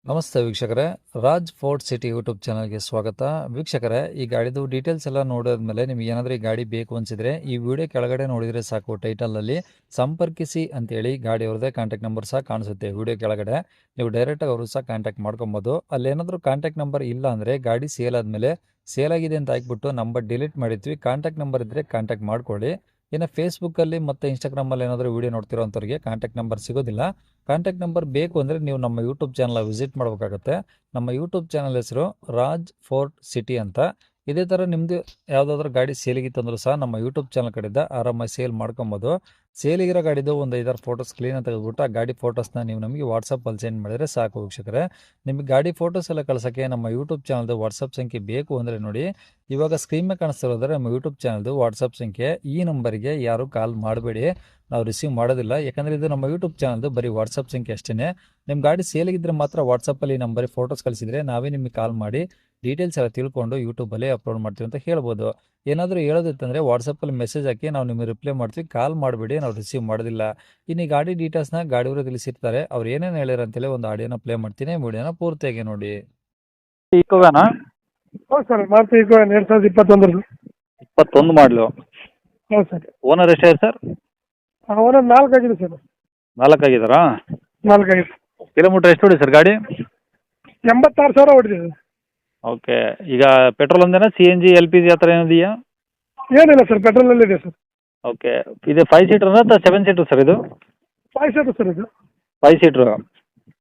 ನಮಸ್ತೆ ವೀಕ್ಷಕರೇ, Raj fort city YouTube ಚಾನಲ್ಗೆ ಸ್ವಾಗತ. ವೀಕ್ಷಕರೇ, ಈ ಗಾಡಿದು ಡೀಟೇಲ್ಸ್ ಎಲ್ಲ ನೋಡಿದ್ಮೇಲೆ ನಿಮ್ಗೆ ಏನಾದರೂ ಈ ಗಾಡಿ ಬೇಕು ಅನಿಸಿದರೆ ಈ ವಿಡಿಯೋ ಕೆಳಗಡೆ ನೋಡಿದರೆ ಸಾಕು. ಟೈಟಲಲ್ಲಿ ಸಂಪರ್ಕಿಸಿ ಅಂತೇಳಿ ಗಾಡಿ ಅವ್ರದ್ದೇ ಕಾಂಟ್ಯಾಕ್ಟ್ ನಂಬರ್ ಸಹ ಕಾಣಿಸುತ್ತೆ ವಿಡಿಯೋ ಕೆಳಗಡೆ. ನೀವು ಡೈರೆಕ್ಟಾಗಿ ಅವರು ಸಹ ಕಾಂಟ್ಯಾಕ್ಟ್ ಮಾಡ್ಕೊಬೋದು. ಅಲ್ಲೇನಾದರೂ ಕಾಂಟ್ಯಾಕ್ಟ್ ನಂಬರ್ ಇಲ್ಲ ಅಂದರೆ ಗಾಡಿ ಸೇಲ್ ಆದಮೇಲೆ ಸೇಲ್ ಆಗಿದೆ ಅಂತ ಹಾಕ್ಬಿಟ್ಟು ನಂಬರ್ ಡಿಲೀಟ್ ಮಾಡಿರ್ತೀವಿ. ಕಾಂಟ್ಯಾಕ್ಟ್ ನಂಬರ್ ಇದ್ದರೆ ಕಾಂಟ್ಯಾಕ್ಟ್ ಮಾಡ್ಕೊಳ್ಳಿ. ಇನ್ನು ಫೇಸ್ಬುಕ್ಕಲ್ಲಿ ಮತ್ತು ಇನ್ಸ್ಟಾಗ್ರಾಮಲ್ಲಿ ಏನಾದರೂ ವೀಡಿಯೋ ನೋಡ್ತಿರೋ ಅಂಥವ್ರಿಗೆ ಕಾಂಟ್ಯಾಕ್ಟ್ ನಂಬರ್ ಸಿಗೋದಿಲ್ಲ. ಕಾಂಟ್ಯಾಕ್ಟ್ ನಂಬರ್ ಬೇಕು ಅಂದರೆ ನೀವು ನಮ್ಮ ಯೂಟ್ಯೂಬ್ ಚಾನಲ್ ವಿಸಿಟ್ ಮಾಡಬೇಕಾಗತ್ತೆ. ನಮ್ಮ ಯೂಟ್ಯೂಬ್ ಚಾನಲ್ ಹೆಸರು ರಾಜ್ ಫೋರ್ಟ್ ಸಿಟಿ ಅಂತ. ಇದೇ ಥರ ನಿಮ್ಮದು ಯಾವುದಾದ್ರೂ ಗಾಡಿ ಸೇಲಿಗಿತ್ತಂದ್ರೂ ಸಹ ನಮ್ಮ ಯೂಟ್ಯೂಬ್ ಚಾನಲ್ ಕಡೆಯಿಂದ ಆರಾಮಾಗಿ ಸೇಲ್ ಮಾಡ್ಕೊಬೋದು. ಸೇಲಿಗಿರೋ ಗಾಡಿದು ಒಂದು 5-6 ಫೋಟೋಸ್ ಕ್ಲೀನಾಗಿ ತೆಗೆದುಬಿಟ್ಟು ಆ ಗಾಡಿ ಫೋಟೋಸ್ನ ನೀವು ನಮಗೆ ವಾಟ್ಸಪ್ಪಲ್ಲಿ ಸೆಂಡ್ ಮಾಡಿದರೆ ಸಾಕು ವೀಕ್ಷಕರೇ. ನಿಮಗೆ ಗಾಡಿ ಫೋಟೋಸ್ ಎಲ್ಲ ಕಳ್ಸೋಕ್ಕೆ ನಮ್ಮ ಯೂಟ್ಯೂಬ್ ಚಾನಲ್ದು ವಾಟ್ಸಪ್ ಸಂಖ್ಯೆ ಬೇಕು ಅಂದರೆ ನೋಡಿ, ಇವಾಗ ಸ್ಕ್ರೀನ್ ಮೇಲೆ ಕಾಣಿಸ್ತಿರೋದ್ರೆ ನಮ್ಮ ಯೂಟ್ಯೂಬ್ ಚಾನಲ್ದು ವಾಟ್ಸಪ್ ಸಂಖ್ಯೆ. ಈ ನಂಬರಿಗೆ ಯಾರು ಕಾಲ್ ಮಾಡಬೇಡಿ, ನಾವು ರಿಸೀವ್ ಮಾಡೋದಿಲ್ಲ. ಯಾಕಂದರೆ ಇದು ನಮ್ಮ ಯೂಟ್ಯೂಬ್ ಚಾನಲ್ದು ಬರೀ ವಾಟ್ಸಪ್ ಸಂಖ್ಯೆ ಅಷ್ಟೇ. ನಿಮ್ಮ ಗಾಡಿ ಸೇಲಿಗಿದ್ರೆ ಮಾತ್ರ ವಾಟ್ಸಪ್ಪಲ್ಲಿ ನಂಬರಿಗೆ ಫೋಟೋಸ್ ಕಳಿಸಿದರೆ ನಾವೇ ನಿಮಗೆ ಕಾಲ್ ಮಾಡಿ ಡೀಟೇಲ್ಸ್ ಎಲ್ಲ ತಿಳ್ಕೊಂಡು ಯೂಟ್ಯೂಬಲ್ಲಿ ಅಪ್ಲೋಡ್ ಮಾಡ್ತೀವಿ ಅಂತ ಹೇಳ್ಬೋದು. ಏನಾದರೂ ಹೇಳೋದಿತ್ತಂದರೆ ವಾಟ್ಸಪ್ಪಲ್ಲಿ ಮೆಸೇಜ್ ಹಾಕಿ, ನಾವು ನಿಮಗೆ ರಿಪ್ಲೈ ಮಾಡ್ತೀವಿ. ಕಾಲ್ ಮಾಡಬೇಡಿ, ನಾವು ರಿಸೀವ್ ಮಾಡೋದಿಲ್ಲ. ಇನ್ನು ಈ ಗಾಡಿ ಡೀಟೇಲ್ಸ್ನ ಗಾಡಿಯವರು ತಿಳಿಸಿರ್ತಾರೆ, ಅವ್ರು ಏನೇನು ಹೇಳ್ಯಾರ ಅಂತೇಳಿ ಒಂದು ಆಡಿಯೋನ ಪ್ಲೇ ಮಾಡ್ತೀನಿ, ವಿಡಿಯೋನ ಪೂರ್ತಿಯಾಗಿ ನೋಡಿ. ಇಕೋಗಾನ ಹೌದು ಸರ್, ಮಾರುತಿ ಇಕೋ 2021 21 ಮಾಡಲು. ಹೌದು ಸರ್. ಓನರ್ ಎಷ್ಟೇ ಸರ್? ಓನರ್ 4 ಆಗಿದೆ ಸರ್. 4 ಆಗಿದ್ದಾರಾ? 4 ಆಗಿದೆ. ಕಿಲೋಮೀಟ್ರ್ ಎಷ್ಟು ಹೊಡಿ ಸರ್ ಗಾಡಿ? 86,000 ಹೊಡೆದಿದೆ. ಓಕೆ. ಈಗ ಪೆಟ್ರೋಲ್ ಒಂದೇನಾ, C N G, L P G ಆ ಥರ ಏನಿದೆಯಾ? ಏನಿಲ್ಲ ಸರ್, ಪೆಟ್ರೋಲಲ್ಲಿ ಇದೆ ಸರ್. ಓಕೆ. ಇದು 5 ಸೀಟ್ರ್ ಅಥವಾ 7 ಸೀಟ್ರ್ ಸರ್ ಇದು? 5 ಸೀಟರ್ ಸರ್ ಇದು. 5 ಸೀಟ್ರು.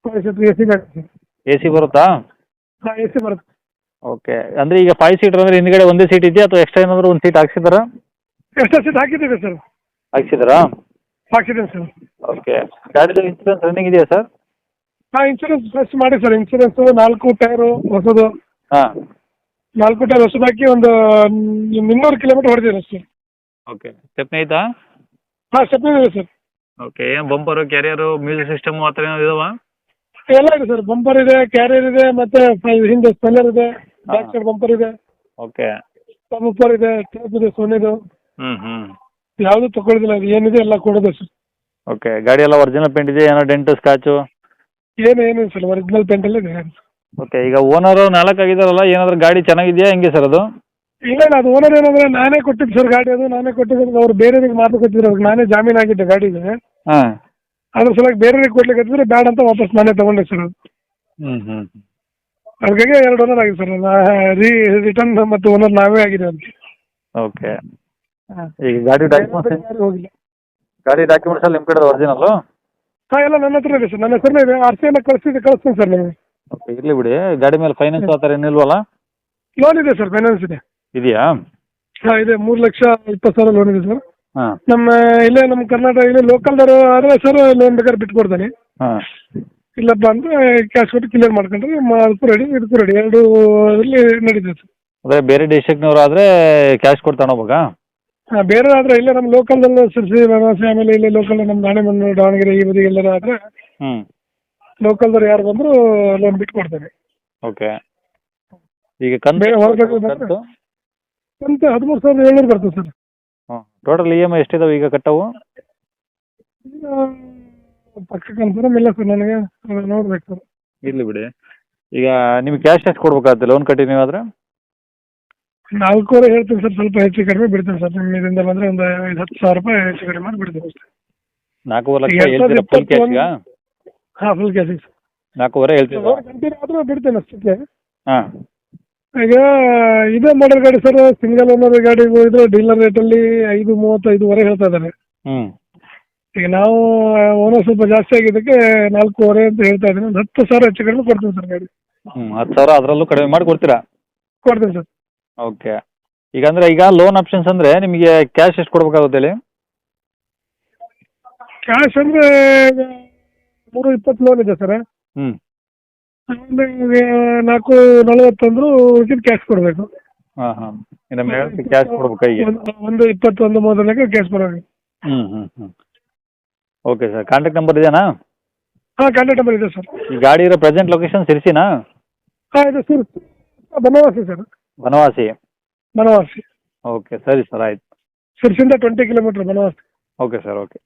5 ಸೀಟರ್ ಎ ಸಿ ಗಾಡಿ ಸರ್. ಎ ಸಿ ಬರುತ್ತಾ? ಹಾಂ, ಎ ಸಿ ಬರುತ್ತೆ. ಓಕೆ. ಅಂದರೆ ಈಗ 5 ಸೀಟ್ರ್ ಅಂದರೆ ಹಿಂದ್ಗಡೆ ಒಂದೇ ಸೀಟ್ ಇದೆಯಾ ಅಥವಾ ಎಕ್ಸ್ಟ್ರಾ ಏನಾದರೂ ಒಂದು ಸೀಟ್ ಹಾಕ್ಸಿದ್ದಾರಾ? ಎಷ್ಟೋ ಸೀಟ್ ಹಾಕಿದ್ದೀವಿ ಸರ್. ಹಾಕ್ಸಿದ್ದಾರಾ? ಹಾಕಿದ್ದೀನಿ ಸರ್. ಓಕೆ. ಗಾಡಿದು ಇನ್ಸೂರೆನ್ಸ್ ರನ್ನಿಂಗ್ ಇದೆಯಾ ಸರ್? ಹಾಂ, ಇನ್ಶೂರೆನ್ಸ್ ಫ್ರೆಶ್ ಮಾಡಿ ಸರ್. ಇನ್ಶೂರೆನ್ಸು 4 ಟೈರು ಹೊಸದು. ಹಾಂ. 4 ಟೈರ್ ಹೊಸದು ಹಾಕಿ ಒಂದು 200 ಕಿಲೋಮೀಟರ್ ಹೊಡೆದಿದೆ ಸರ್. ಓಕೆ. ಸ್ಟೆಪ್ನಿ ಐತಾ? ಹಾಂ, ಸ್ಟೆಪ್ನಿ ಇದೆ ಸರ್. ಓಕೆ. ಏನು ಬಂಪರು, ಕ್ಯಾರಿಯರು, ಮ್ಯೂಸಿಕ್ ಸಿಸ್ಟಮು ಆ ಥರ ಏನಾದ್ರು ಇದಾವಾ? ಎಲ್ಲ ಇದೆ ಸರ್. ಬಂಪರ್ ಇದೆ, ಕ್ಯಾರಿಯರ್ ಇದೆ, ಮತ್ತೆ ಹಿಂದೆ ಸ್ಪೆಲ್ಲರ್ ಇದೆ, ಬ್ಯಾಕ್ ಸೈಡ್ ಬಂಪರ್ ಇದೆ, ಓಕೆ. ಬಂಪರ್ ಇದೆ, ಟೇಪ್ ಇದೆ, ಸೋನಿದು. ಹ್ಞೂ. ಯಾವುದು ತಗೊಳ್ಳೋದಿಲ್ಲ, ಅದು ಏನಿದೆ ಎಲ್ಲ ಕೊಡೋದು ಸರ್. ಓಕೆ. ಗಾಡಿ ಎಲ್ಲ ಒರಿಜಿನಲ್ ಪೇಂಟ್ ಇದೆ, ಏನೋ ಡೆಂಟು ಸ್ಕ್ರಾಚು? ಏನು ಸರ್, ಒರಿಜಿನಲ್ ಪೇಂಟಲ್ಲೇ ಇದೆ. ಓಕೆ. ಈಗ ಓನರು 4 ಆಗಿದಾರಲ್ಲ, ಏನಾದರೂ ಗಾಡಿ ಚೆನ್ನಾಗಿದೆಯಾ ಹೆಂಗೆ ಸರ್ ಅದು? ಇಲ್ಲ, ಅದು ಓನರ್ ಏನಂದ್ರೆ ನಾನೇ ಕೊಟ್ಟಿದ್ದು ಸರ್ ಗಾಡಿ. ಅದು ನಾನೇ ಕೊಟ್ಟಿದ್ದು. ಅವ್ರು ಬೇರೆಯವ್ರಿಗೆ ಮಾತು ಕೊಟ್ಟಿದ್ರು, ಅವ್ರಿಗೆ ನಾನೇ ಜಾಮೀನು ಆಗಿದ್ದೆ ಗಾಡಿಗೆ. ಹಾಂ. ಅದ್ರ ಸಲುವಾಗಿ ಬೇರೆಯವ್ರಿಗೆ ಕೊಡ್ಲಿಕ್ಕೆ ಹತ್ತಿದ್ರೆ ಬೇಡ ಅಂತ ವಾಪಸ್ ನಾನೇ ತಗೊಂಡೆ ಸರ್ ಅದು. ಹ್ಞೂ. ಹಾಗಾಗಿ 2 ಓನರ್ ಆಗಿದೆ ಸರ್. ರಿಟರ್ನ್ ಮತ್ತು ಓನರ್ ನಾವೇ ಆಗಿದೆ ಅಂತ. ಓಕೆ. ಹಾಂ, ಈಗ ಗಾಡಿ ಡಾಕ್ಯುಮೆಂಟ್ಸ್ ಯಾರು ಹೋಗಿಲ್ಲ. ಎಲ್ಲ ನಿಮ್ಮ ಕಡೆ ಒರಿಜಿನಲ್ಲು? ಹಾಂ, ಎಲ್ಲ ನನ್ನ ಹತ್ರ ಇದೆ ಸರ್. ನನ್ನ ಹೆಸರೇ ಇದೆ. RC ಎಲ್ಲ ಕಳಿಸ್ತೀನಿ ಸರ್ ನಿಮಗೆ. ಓಕೆ. ಇರಲಿ ಬಿಡಿ. ಗಾಡಿ ಮೇಲೆ ಫೈನಾನ್ಸ್ ಆ ಥರ ಏನಿಲ್ವಲ್ಲ? ಲೋನ್ ಇದೆ ಸರ್, ಫೈನಾನ್ಸ್ ಇದೆ. ಇದೆಯಾ? ಹಾಂ, ಇದೆ. 3,20,000 ಲೋನ್ ಇದೆ ಸರ್. ಹಾಂ. ಇಲ್ಲೇ ನಮ್ಮ ಕರ್ನಾಟಕ ಇಲ್ಲೇ ಲೋಕಲ್ದವರು ಆದರೆ ಸರ್ ಲೋನ್ ಬೇಕಾದ್ರೆ ಬಿಟ್ಕೊಡ್ತಾನೆ. ಹಾಂ. ಇಲ್ಲಪ್ಪ ಅಂದರೆ ಕ್ಯಾಶ್ ಕೊಟ್ಟು ಕ್ಲಿಯರ್ ಮಾಡ್ಕೊಂಡ್ರೆ ಅದಕ್ಕೂ ರೆಡಿ, ಇದಕ್ಕೂ ರೆಡಿ, 2 ಇದರಲ್ಲಿ ನಡೀತದೆ ಸರ್. ಅದೇ ಬೇರೆ ಡಿಸ್ಟ್ರಿಕ್ಟ್ನವ್ರು ಆದರೆ ಕ್ಯಾಶ್ ಕೊಟ್ಟು ತಗೊಬೇಕಾ? ಹಾಂ, ಬೇರೆ ಆದರೆ ಇಲ್ಲೇ ನಮ್ಮ ಲೋಕಲ್ದಲ್ಲೂ ಸಿರ್ಸಿ, ಬನವಾಸಿ, ಆಮೇಲೆ ಇಲ್ಲೇ ಲೋಕಲ್ ನಮ್ಮ ದಾಣಿಮಂದು, ದಾವಣಗೆರೆ ಈ ಬದಿ ಎಲ್ಲರೂ ಆದರೆ ಹ್ಞೂ. ಲೋಕಲ್ದವ್ರು ಯಾರು ಬಂದರೂ ಲೋನ್ ಬಿಟ್ಕೊಡ್ತಾನೆ. ಓಕೆ. ಈಗ ಕಂತು ಬೇರೆ ಹೊರಗಡೆ ಬಂದರೆ ಕಂತು? ಕಂತು 13,700 ಬರ್ತದೆ ಸರ್. ಹಾಂ. ಟೋಟಲ್ EMI ಎಷ್ಟಿದಾವೆ ಈಗ ಕಟ್ಟವು? ಈಗ ಪಕ್ಕ ಕನ್ಫರ್ಮ್ ಇಲ್ಲ ಸರ್, ನನಗೆ ನೋಡ್ಬೇಕು ಸರ್. ಇರಲಿ ಬಿಡಿ. ಈಗ ನಿಮ್ಗೆ ಕ್ಯಾಶ್ ಎಷ್ಟು ಕೊಡ್ಬೇಕಾಗುತ್ತೆ ಲೋನ್ ಕಟ್ಟಿ ನೀವಾದರೆ? 4,500 ಹೇಳ್ತೀನಿ ಸರ್. ಸ್ವಲ್ಪ ಹೆಚ್ಚು ಕಡಿಮೆ ಬಿಡ್ತೀನಿ ಸರ್. ನಿಮ್ಮ ಇದರಿಂದ ಬಂದರೆ ಒಂದು 10,000 ರೂಪಾಯಿ ಹೆಚ್ಚು ಕಡಿಮೆ ಮಾಡಿ ಬಿಡ್ತೀನಿ ಅಷ್ಟೇ. 4.5 ಲಕ್ಷ ಹೇಳ್ತೀರಾ ಫುಲ್ ಕ್ಯಾಶ್ಗಾ? ಹಾಂ, ಫುಲ್ ಕ್ಯಾಶಿಗೆ ಸರ್. 4.5 ಹೇಳ್ತೀರಾ? ಲೋನ್ ಕಂಟಿನ್ಯೂ ಆದರೂ ಬಿಡ್ತೇನೆ ಅಷ್ಟಕ್ಕೆ. ಹಾಂ. ಈಗ ಇದೇ ಮಾಡೆಲ್ ಗಾಡಿ ಸರ್. ಸಿಂಗಲ್ ಓನರ್ ಗಾಡಿ ಹೋಗಿದ್ರೆ ಡೀಲರ್ ರೇಟಲ್ಲಿ 5,35 ಹೇಳ್ತಾ ಇದ್ದಾರೆ. ಹ್ಞೂ. ಈಗ ನಾವು ಓನರ್ ಸ್ವಲ್ಪ ಜಾಸ್ತಿ ಆಗಿದ್ದಕ್ಕೆ 4,500 ಅಂತ ಹೇಳ್ತಾ ಇದ್ದೀನಿ. ಒಂದು 10,000 ಹೆಚ್ಚು ಕಡಿಮೆ ಕೊಡ್ತೀನಿ ಸರ್ ಗಾಡಿ. 10,000 ಅದರಲ್ಲೂ ಕಡಿಮೆ ಮಾಡಿ ಕೊಡ್ತೀರಾ? ಕೊಡ್ತೀನಿ ಸರ್. ಓಕೆ. ಈಗ ಅಂದರೆ ಈಗ ಲೋನ್ ಆಪ್ಷನ್ಸ್ ಅಂದರೆ ನಿಮಗೆ ಕ್ಯಾಶ್ ಎಷ್ಟು ಕೊಡ್ಬೇಕಾಗುತ್ತೆ ಹೇಳಿ? ಕ್ಯಾಶ್ ಅಂದರೆ 320 ಲೋನ್ ಇದೆ ಸರ್. ಹ್ಞೂ. ಆಮೇಲೆ 440 ಅಂದರೂ ಉಳಿದಿದ್ದು ಕ್ಯಾಶ್ ಕೊಡಬೇಕು. ಹಾಂ. ಇನ್ನು ಮೇಲೆ ಕ್ಯಾಶ್ ಕೊಡ್ಬೇಕು ಕೈಗೆ? ಒಂದು 20-30 ಕ್ಯಾಶ್ ಕೊಡಬೇಕು. ಹ್ಞೂ. Okay sir. ಕಾಂಟ್ಯಾಕ್ಟ್ ನಂಬರ್ ಇದೆಯಾ? ಹಾಂ, ಕಾಂಟ್ಯಾಕ್ಟ್ ನಂಬರ್ ಇದೆ ಸರ್. ಈ ಗಾಡಿ ಇರೋ ಪ್ರೆಸೆಂಟ್ ಲೊಕೇಶನ್ ಸಿರ್ಸಿನಾ? ಹಾಂ, ಇದು sir Banavasi sir. Banavasi. Okay. ಸರಿ ಸರ್, ಆಯ್ತು. ಸಿರ್ಸಿಂದ 20 kilometre Banavasi. Okay sir. Okay.